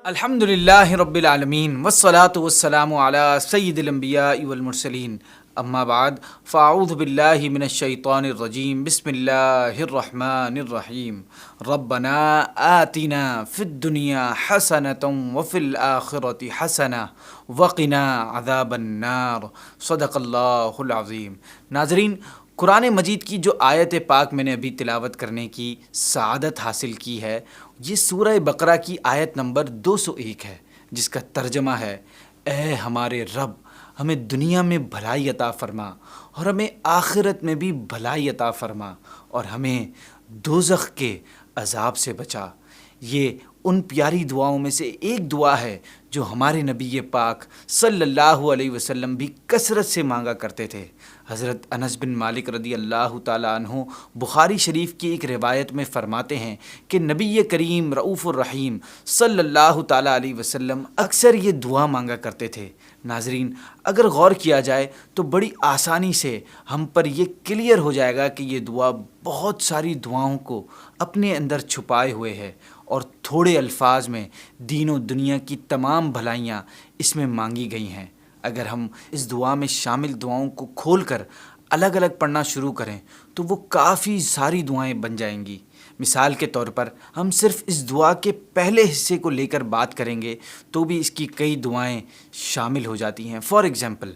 الحمدللہ رب العالمین والصلاة والسلام علی سید الانبیاء والمرسلین اما بعد فاعوذ باللہ من الشیطان الرجیم بسم اللہ الرحمن الرحیم ربنا آتنا فی الدنیا حسنۃ وفی الآخرۃ حسنہ وقنا عذاب النار صدق اللہ العظیم۔ ناظرین، قرآن مجید کی جو آیت پاک میں نے ابھی تلاوت کرنے کی سعادت حاصل کی ہے، یہ سورہ بقرہ کی آیت نمبر 201 ہے، جس کا ترجمہ ہے: اے ہمارے رب، ہمیں دنیا میں بھلائی عطا فرما اور ہمیں آخرت میں بھی بھلائی عطا فرما اور ہمیں دوزخ کے عذاب سے بچا۔ یہ ان پیاری دعاؤں میں سے ایک دعا ہے جو ہمارے نبی پاک صلی اللہ علیہ وسلم بھی کثرت سے مانگا کرتے تھے۔ حضرت انس بن مالک رضی اللہ تعالیٰ عنہ بخاری شریف کی ایک روایت میں فرماتے ہیں کہ نبی کریم رؤوف الرحیم صلی اللہ تعالیٰ علیہ وسلم اکثر یہ دعا مانگا کرتے تھے۔ ناظرین، اگر غور کیا جائے تو بڑی آسانی سے ہم پر یہ کلیئر ہو جائے گا کہ یہ دعا بہت ساری دعاؤں کو اپنے اندر چھپائے ہوئے ہے اور تھوڑے الفاظ میں دین و دنیا کی تمام بھلائیاں اس میں مانگی گئی ہیں۔ اگر ہم اس دعا میں شامل دعاؤں کو کھول کر الگ الگ پڑھنا شروع کریں تو وہ کافی ساری دعائیں بن جائیں گی۔ مثال کے طور پر ہم صرف اس دعا کے پہلے حصے کو لے کر بات کریں گے تو بھی اس کی کئی دعائیں شامل ہو جاتی ہیں۔ فار ایگزامپل،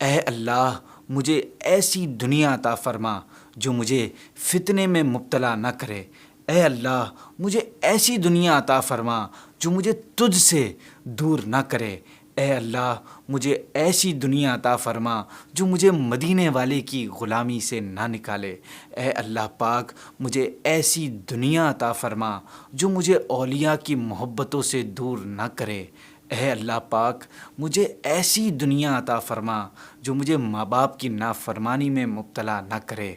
اے اللہ، مجھے ایسی دنیا عطا فرما جو مجھے فتنے میں مبتلا نہ کرے۔ اے اللہ، مجھے ایسی دنیا عطا فرما جو مجھے تجھ سے دور نہ کرے۔ اے اللہ، مجھے ایسی دنیا عطا فرما جو مجھے مدینے والے کی غلامی سے نہ نکالے۔ اے اللہ پاک، مجھے ایسی دنیا عطا فرما جو مجھے اولیاء کی محبتوں سے دور نہ کرے۔ اے اللہ پاک، مجھے ایسی دنیا عطا فرما جو مجھے ماں باپ کی نافرمانی میں مبتلا نہ کرے۔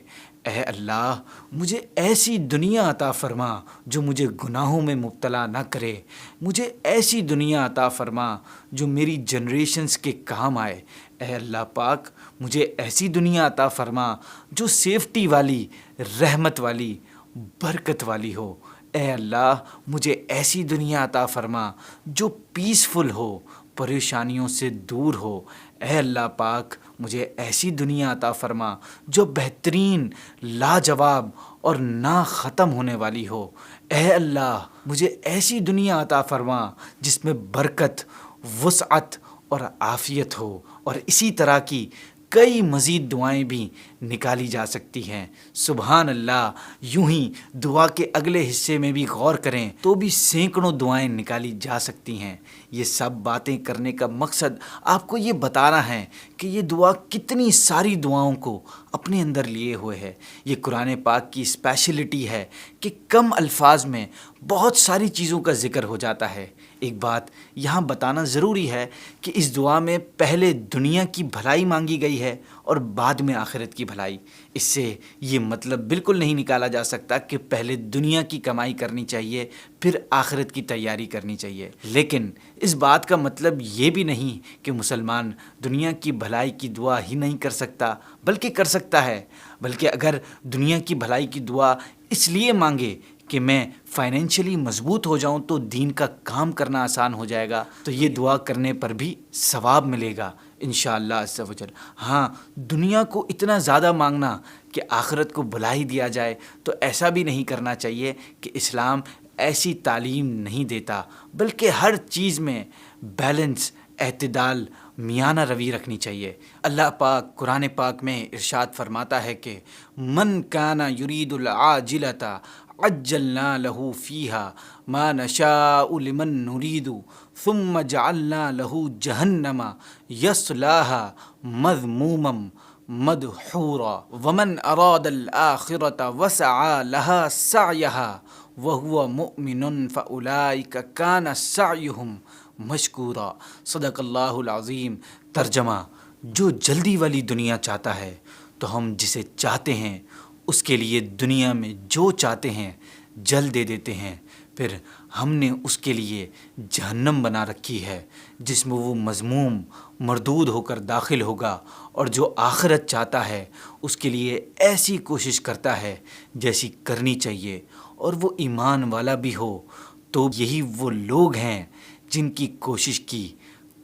اے اللہ، مجھے ایسی دنیا عطا فرما جو مجھے گناہوں میں مبتلا نہ کرے۔ مجھے ایسی دنیا عطا فرما جو میری جنریشنز کے کام آئے۔ اے اللہ پاک، مجھے ایسی دنیا عطا فرما جو سیفٹی والی، رحمت والی، برکت والی ہو۔ اے اللہ، مجھے ایسی دنیا عطا فرما جو پیسفل ہو، پریشانیوں سے دور ہو۔ اے اللہ پاک، مجھے ایسی دنیا عطا فرما جو بہترین، لاجواب اور نہ ختم ہونے والی ہو۔ اے اللہ، مجھے ایسی دنیا عطا فرما جس میں برکت، وسعت اور عافیت ہو۔ اور اسی طرح کی کئی مزید دعائیں بھی نکالی جا سکتی ہیں۔ سبحان اللہ، یوں ہی دعا کے اگلے حصے میں بھی غور کریں تو بھی سینکڑوں دعائیں نکالی جا سکتی ہیں۔ یہ سب باتیں کرنے کا مقصد آپ کو یہ بتانا ہے کہ یہ دعا کتنی ساری دعاؤں کو اپنے اندر لیے ہوئے ہے۔ یہ قرآن پاک کی اسپیشلٹی ہے کہ کم الفاظ میں بہت ساری چیزوں کا ذکر ہو جاتا ہے۔ ایک بات یہاں بتانا ضروری ہے کہ اس دعا میں پہلے دنیا کی بھلائی مانگی گئی ہے اور بعد میں آخرت کی بھلائی۔ اس سے یہ مطلب بالکل نہیں نکالا جا سکتا کہ پہلے دنیا کی کمائی کرنی چاہیے پھر آخرت کی تیاری کرنی چاہیے۔ لیکن اس بات کا مطلب یہ بھی نہیں کہ مسلمان دنیا کی بھلائی کی دعا ہی نہیں کر سکتا، بلکہ کر سکتا ہے۔ بلکہ اگر دنیا کی بھلائی کی دعا اس لیے مانگے کہ میں فائنینشلی مضبوط ہو جاؤں تو دین کا کام کرنا آسان ہو جائے گا، تو یہ دعا کرنے پر بھی ثواب ملے گا انشاءاللہ عز و جل۔ ہاں، دنیا کو اتنا زیادہ مانگنا کہ آخرت کو بھلا ہی دیا جائے تو ایسا بھی نہیں کرنا چاہیے کہ اسلام ایسی تعلیم نہیں دیتا، بلکہ ہر چیز میں بیلنس، اعتدال، میانہ روی رکھنی چاہیے۔ اللہ پاک قرآن پاک میں ارشاد فرماتا ہے کہ من کان یرید العاجلۃ عجلنا له فیها ما نشاء لمن نرید ثم جعلنا له جہنم یصلاها مذموما مدحورا ومن اراد الآخرۃ وسعى لها سعیها وهو مؤمن فاولئک کان سعیهم مشکورا۔ صدق اللہ العظیم۔ ترجمہ: جو جلدی والی دنیا چاہتا ہے تو ہم جسے چاہتے ہیں اس کے لیے دنیا میں جو چاہتے ہیں جلد دے دیتے ہیں، پھر ہم نے اس کے لیے جہنم بنا رکھی ہے جس میں وہ مذموم، مردود ہو کر داخل ہوگا، اور جو آخرت چاہتا ہے اس کے لیے ایسی کوشش کرتا ہے جیسی کرنی چاہیے اور وہ ایمان والا بھی ہو، تو یہی وہ لوگ ہیں جن کی کوشش کی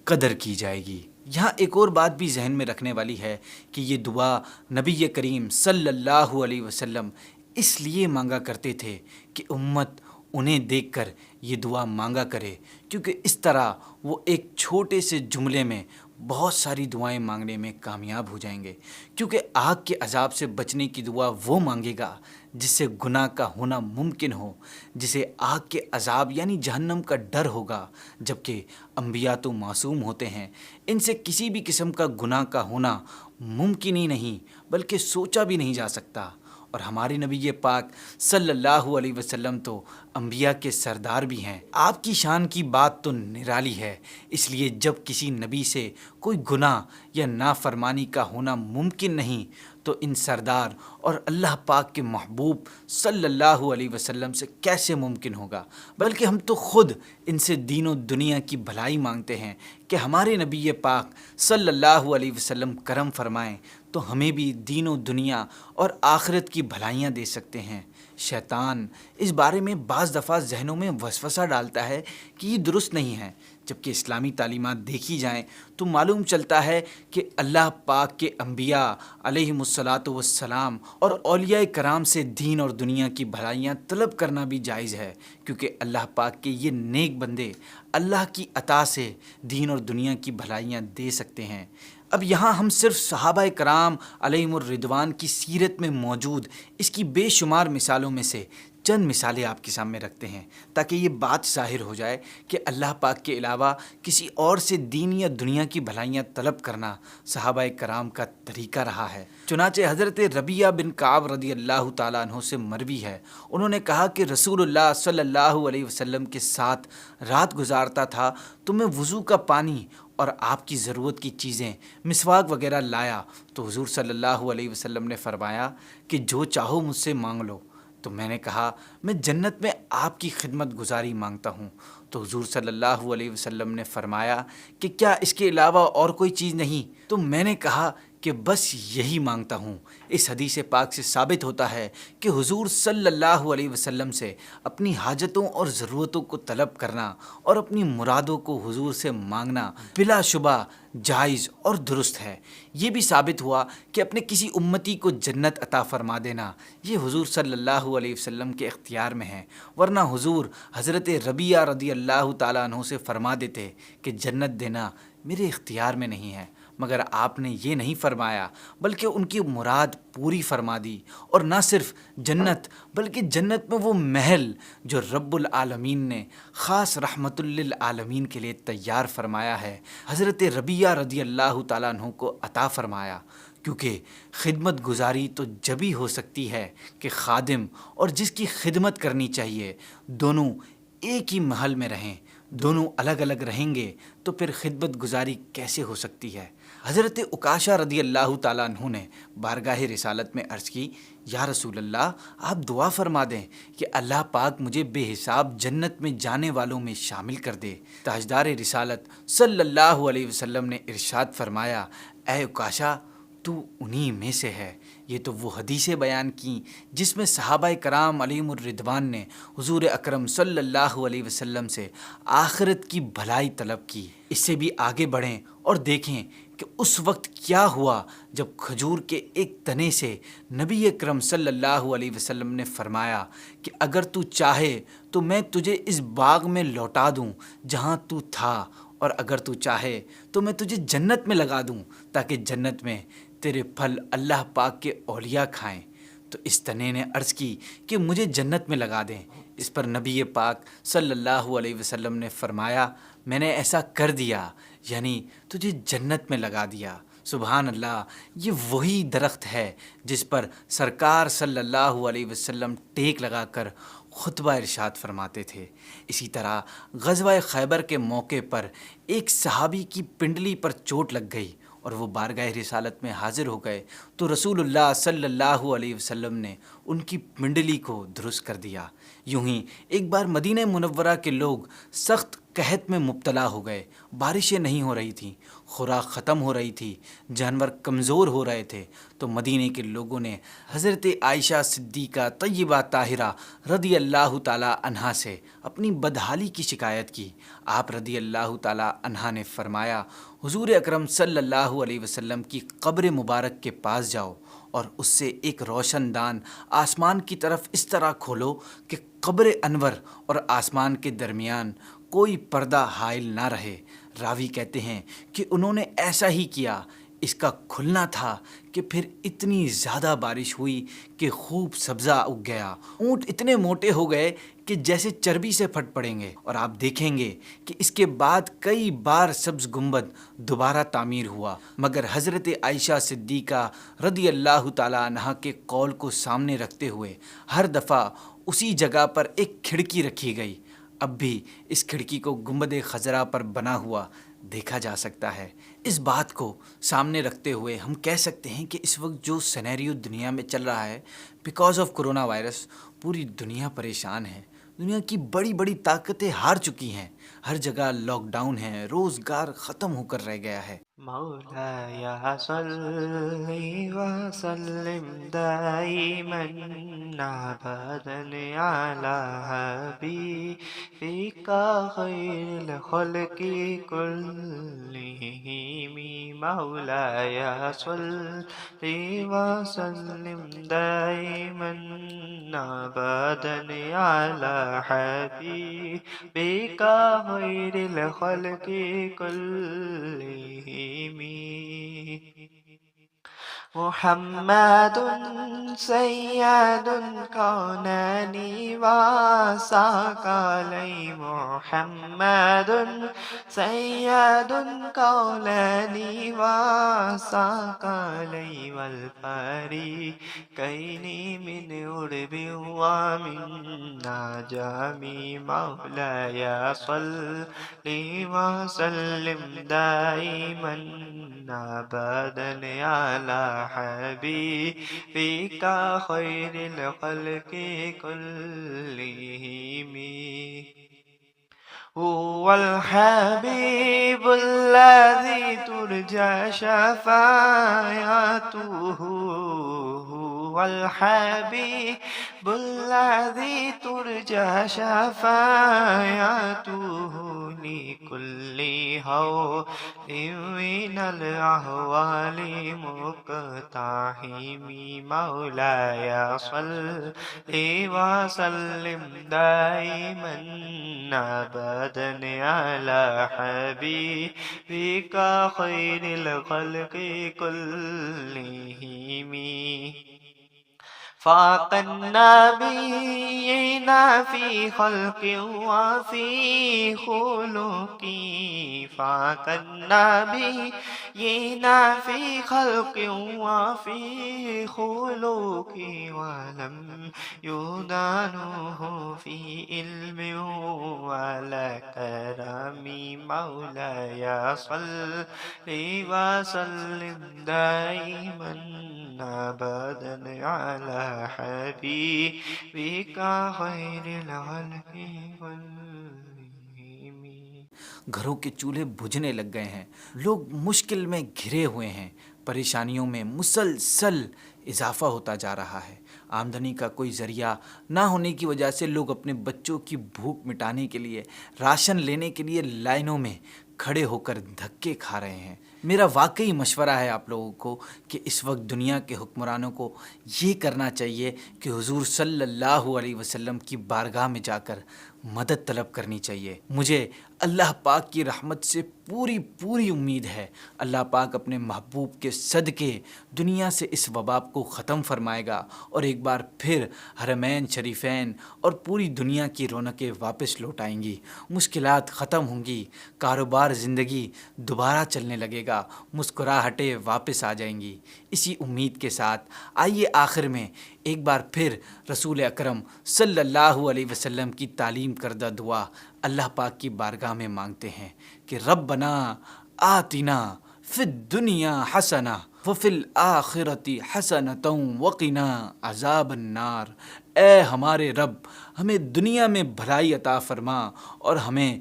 قدر کی جائے گی۔ یہاں ایک اور بات بھی ذہن میں رکھنے والی ہے کہ یہ دعا نبی کریم صلی اللہ علیہ وسلم اس لیے مانگا کرتے تھے کہ امت انہیں دیکھ کر یہ دعا مانگا کرے، کیونکہ اس طرح وہ ایک چھوٹے سے جملے میں بہت ساری دعائیں مانگنے میں کامیاب ہو جائیں گے، کیونکہ آگ کے عذاب سے بچنے کی دعا وہ مانگے گا جس سے گناہ کا ہونا ممکن ہو، جسے آگ کے عذاب یعنی جہنم کا ڈر ہوگا، جبکہ انبیاء تو معصوم ہوتے ہیں، ان سے کسی بھی قسم کا گناہ کا ہونا ممکن ہی نہیں بلکہ سوچا بھی نہیں جا سکتا۔ اور ہمارے نبی پاک صلی اللہ علیہ وسلم تو انبیاء کے سردار بھی ہیں، آپ کی شان کی بات تو نرالی ہے، اس لیے جب کسی نبی سے کوئی گناہ یا نافرمانی کا ہونا ممکن نہیں تو ان سردار اور اللہ پاک کے محبوب صلی اللہ علیہ وسلم سے کیسے ممکن ہوگا؟ بلکہ ہم تو خود ان سے دین و دنیا کی بھلائی مانگتے ہیں کہ ہمارے نبی پاک صلی اللہ علیہ وسلم کرم فرمائیں تو ہمیں بھی دین و دنیا اور آخرت کی بھلائیاں دے سکتے ہیں۔ شیطان اس بارے میں بعض دفعہ ذہنوں میں وسوسہ ڈالتا ہے کہ یہ درست نہیں ہے، جبکہ اسلامی تعلیمات دیکھی جائیں تو معلوم چلتا ہے کہ اللہ پاک کے انبیاء علیہم الصلاۃ والسلام اور اولیاء کرام سے دین اور دنیا کی بھلائیاں طلب کرنا بھی جائز ہے، کیونکہ اللہ پاک کے یہ نیک بندے اللہ کی عطا سے دین اور دنیا کی بھلائیاں دے سکتے ہیں۔ اب یہاں ہم صرف صحابہ کرام علیہم الرضوان کی سیرت میں موجود اس کی بے شمار مثالوں میں سے چند مثالیں آپ کے سامنے رکھتے ہیں، تاکہ یہ بات ظاہر ہو جائے کہ اللہ پاک کے علاوہ کسی اور سے دین یا دنیا کی بھلائیاں طلب کرنا صحابہ کرام کا طریقہ رہا ہے۔ چنانچہ حضرت ربیعہ بن کعب رضی اللہ تعالیٰ عنہ سے مروی ہے، انہوں نے کہا کہ رسول اللہ صلی اللہ علیہ وسلم کے ساتھ رات گزارتا تھا تو میں وضو کا پانی اور آپ کی ضرورت کی چیزیں مسواک وغیرہ لایا تو حضور صلی اللہ علیہ وسلم نے فرمایا کہ جو چاہو مجھ سے مانگ لو۔ تو میں نے کہا میں جنت میں آپ کی خدمت گزاری مانگتا ہوں۔ تو حضور صلی اللہ علیہ وسلم نے فرمایا کہ کیا اس کے علاوہ اور کوئی چیز نہیں؟ تو میں نے کہا کہ بس یہی مانگتا ہوں۔ اس حدیث پاک سے ثابت ہوتا ہے کہ حضور صلی اللہ علیہ وسلم سے اپنی حاجتوں اور ضرورتوں کو طلب کرنا اور اپنی مرادوں کو حضور سے مانگنا بلا شبہ جائز اور درست ہے۔ یہ بھی ثابت ہوا کہ اپنے کسی امتی کو جنت عطا فرما دینا یہ حضور صلی اللہ علیہ وسلم کے اختیار میں ہے، ورنہ حضور حضرت ربیعہ رضی اللہ تعالیٰ عنہ سے فرما دیتے کہ جنت دینا میرے اختیار میں نہیں ہے، مگر آپ نے یہ نہیں فرمایا بلکہ ان کی مراد پوری فرما دی، اور نہ صرف جنت بلکہ جنت میں وہ محل جو رب العالمین نے خاص رحمت للعالمین کے لیے تیار فرمایا ہے، حضرت ربیعہ رضی اللہ تعالیٰ عنہ کو عطا فرمایا۔ کیونکہ خدمت گزاری تو جبھی ہو سکتی ہے کہ خادم اور جس کی خدمت کرنی چاہیے دونوں ایک ہی محل میں رہیں، دونوں الگ الگ رہیں گے تو پھر خدمت گزاری کیسے ہو سکتی ہے؟ حضرت عکاشہ رضی اللہ تعالیٰ عنہ نے بارگاہ رسالت میں عرض کی، یا رسول اللہ آپ دعا فرما دیں کہ اللہ پاک مجھے بے حساب جنت میں جانے والوں میں شامل کر دے۔ تاجدار رسالت صلی اللہ علیہ وسلم نے ارشاد فرمایا، اے عکاشہ تو انہی میں سے ہے۔ یہ تو وہ حدیثیں بیان کی جس میں صحابہ کرام علیہم الرضوان نے حضور اکرم صلی اللہ علیہ وسلم سے آخرت کی بھلائی طلب کی۔ اس سے بھی آگے بڑھیں اور دیکھیں کہ اس وقت کیا ہوا جب کھجور کے ایک تنے سے نبی اکرم صلی اللہ علیہ وسلم نے فرمایا کہ اگر تو چاہے تو میں تجھے اس باغ میں لوٹا دوں جہاں تو تھا، اور اگر تو چاہے تو میں تجھے جنت میں لگا دوں تاکہ جنت میں تیرے پھل اللہ پاک کے اولیاء کھائیں۔ تو اس تنے نے عرض کی کہ مجھے جنت میں لگا دیں۔ اس پر نبی پاک صلی اللہ علیہ وسلم نے فرمایا میں نے ایسا کر دیا، یعنی تجھے جنت میں لگا دیا۔ سبحان اللہ، یہ وہی درخت ہے جس پر سرکار صلی اللہ علیہ وسلم ٹیک لگا کر خطبہ ارشاد فرماتے تھے۔ اسی طرح غزوہ خیبر کے موقع پر ایک صحابی کی پنڈلی پر چوٹ لگ گئی اور وہ بارگاہ رسالت میں حاضر ہو گئے تو رسول اللہ صلی اللہ علیہ وسلم نے ان کی پنڈلی کو درست کر دیا۔ یوں ہی ایک بار مدینہ منورہ کے لوگ سخت قحط میں مبتلا ہو گئے، بارشیں نہیں ہو رہی تھیں، خوراک ختم ہو رہی تھی، جانور کمزور ہو رہے تھے، تو مدینے کے لوگوں نے حضرت عائشہ صدیقہ طیبہ طاہرہ رضی اللہ تعالی عنہا سے اپنی بدحالی کی شکایت کی۔ آپ رضی اللہ تعالی عنہا نے فرمایا، حضور اکرم صلی اللہ علیہ وسلم کی قبر مبارک کے پاس جاؤ اور اس سے ایک روشن دان آسمان کی طرف اس طرح کھولو کہ قبر انور اور آسمان کے درمیان کوئی پردہ حائل نہ رہے۔ راوی کہتے ہیں کہ انہوں نے ایسا ہی کیا۔ اس کا کھلنا تھا کہ پھر اتنی زیادہ بارش ہوئی کہ خوب سبزہ اگ گیا، اونٹ اتنے موٹے ہو گئے کہ جیسے چربی سے پھٹ پڑیں گے، اور آپ دیکھیں گے کہ اس کے بعد کئی بار سبز گنبد دوبارہ تعمیر ہوا، مگر حضرت عائشہ صدیقہ رضی اللہ تعالی عنہا کے قول کو سامنے رکھتے ہوئے ہر دفعہ اسی جگہ پر ایک کھڑکی رکھی گئی۔ اب بھی اس کھڑکی کو گنبد خضرا پر بنا ہوا دیکھا جا سکتا ہے۔ اس بات کو سامنے رکھتے ہوئے ہم کہہ سکتے ہیں کہ اس وقت جو سینیریو دنیا میں چل رہا ہے، بیکاز آف کرونا وائرس، پوری دنیا پریشان ہے۔ دنیا کی بڑی بڑی طاقتیں ہار چکی ہیں، ہر جگہ لاک ڈاؤن ہے، روزگار ختم ہو کر رہ گیا ہے۔ مولاي صل وسلم دائما ابدا على حبيبك خير الخلق كلهم مولاي صل وسلم دائما ابدا على حبيبك خير الخلق كلهم محمد سید الکونین وثقلین محمد سید الکونین وثقلین والفریقین من عرب ومن عجم مولاي صل وسلم دائما ابدا على حبيبك خير الخلق كلهم هو الحبيب الذي ترجى شفاعته هو الحبيب الذي ترجى شفاعته لكل هول من الأهوال مقتحم مولاي صل وسلم دائما أبدا على حبيبك خير الخلق كلهم فاق النبيين في خلق وفي خلق فاق النبيين في خلق وفي خلق ولم يدانوه في علم ولا كرم مولاي صل وسلم دائما أبدا على حبيبك خير الخلق كلهم گھروں کے چولہے بجھنے لگ گئے ہیں، لوگ مشکل میں گھرے ہوئے ہیں، پریشانیوں میں مسلسل اضافہ ہوتا جا رہا ہے۔ آمدنی کا کوئی ذریعہ نہ ہونے کی وجہ سے لوگ اپنے بچوں کی بھوک مٹانے کے لیے، راشن لینے کے لیے لائنوں میں کھڑے ہو کر دھکے کھا رہے ہیں۔ میرا واقعی مشورہ ہے آپ لوگوں کو کہ اس وقت دنیا کے حکمرانوں کو یہ کرنا چاہیے کہ حضور صلی اللہ علیہ وسلم کی بارگاہ میں جا کر مدد طلب کرنی چاہیے۔ مجھے اللہ پاک کی رحمت سے پوری امید ہے، اللہ پاک اپنے محبوب کے صدقے دنیا سے اس وبا کو ختم فرمائے گا، اور ایک بار پھر حرمین شریفین اور پوری دنیا کی رونقیں واپس لوٹائیں گی، مشکلات ختم ہوں گی، کاروبار زندگی دوبارہ چلنے لگے گا، مسکراہٹیں واپس آ جائیں گی۔ اسی امید کے ساتھ آئیے آخر میں ایک بار پھر رسول اکرم صلی اللہ علیہ وسلم کی تعلیم کردہ دعا اللہ پاک کی بارگاہ میں مانگتے ہیں کہ ربنا آتنا فی الدنیا حسنہ وفی الآخرۃ حسنۃ وقنا عذاب النار۔ اے ہمارے رب، ہمیں دنیا میں بھلائی عطا فرما اور ہمیں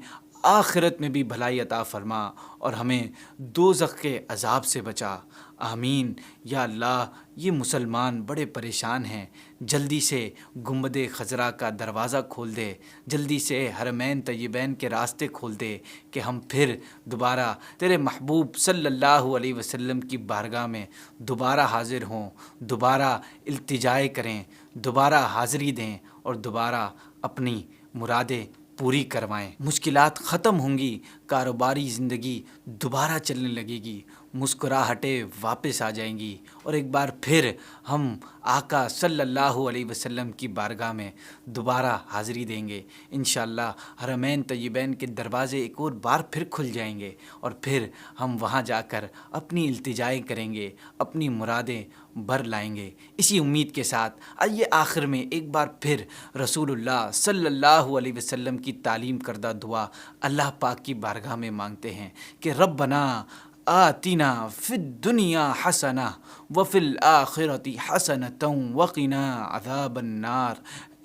آخرت میں بھی بھلائی عطا فرما اور ہمیں دوزخ کے عذاب سے بچا۔ آمین۔ یا اللہ، یہ مسلمان بڑے پریشان ہیں، جلدی سے گنبد خضرا کا دروازہ کھول دے، جلدی سے حرمین طیبین کے راستے کھول دے کہ ہم پھر دوبارہ تیرے محبوب صلی اللہ علیہ وسلم کی بارگاہ میں دوبارہ حاضر ہوں، دوبارہ التجائے کریں، دوبارہ حاضری دیں اور دوبارہ اپنی مرادیں پوری کروائیں۔ مشکلات ختم ہوں گی، کاروباری زندگی دوبارہ چلنے لگے گی، مسکراہٹیں واپس آ جائیں گی اور ایک بار پھر ہم آقا صلی اللہ علیہ وسلم کی بارگاہ میں دوبارہ حاضری دیں گے۔ انشاءاللہ حرمین طیبین کے دروازے ایک اور بار پھر کھل جائیں گے اور پھر ہم وہاں جا کر اپنی التجائیں کریں گے، اپنی مرادیں بھر لائیں گے۔ اسی امید کے ساتھ آئیے آخر میں ایک بار پھر رسول اللہ صلی اللہ علیہ وسلم کی تعلیم کردہ دعا اللہ پاک کی بارگاہ میں مانگتے ہیں کہ ربنا آتنا فی الدنیا حسنہ وفی الآخرۃ حسنۃ وقنا عذاب النار۔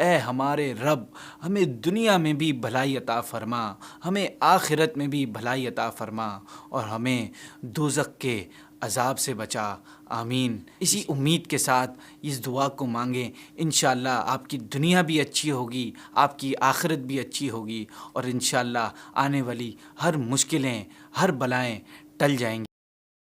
اے ہمارے رب، ہمیں دنیا میں بھی بھلائی عطا فرما، ہمیں آخرت میں بھی بھلائی عطا فرما اور ہمیں دوزخ کے عذاب سے بچا۔ آمین۔ اسی امید کے ساتھ اس دعا کو مانگیں، انشاءاللہ آپ کی دنیا بھی اچھی ہوگی، آپ کی آخرت بھی اچھی ہوگی اور انشاءاللہ آنے والی ہر مشکلیں، ہر بلائیں ٹل جائیں گی۔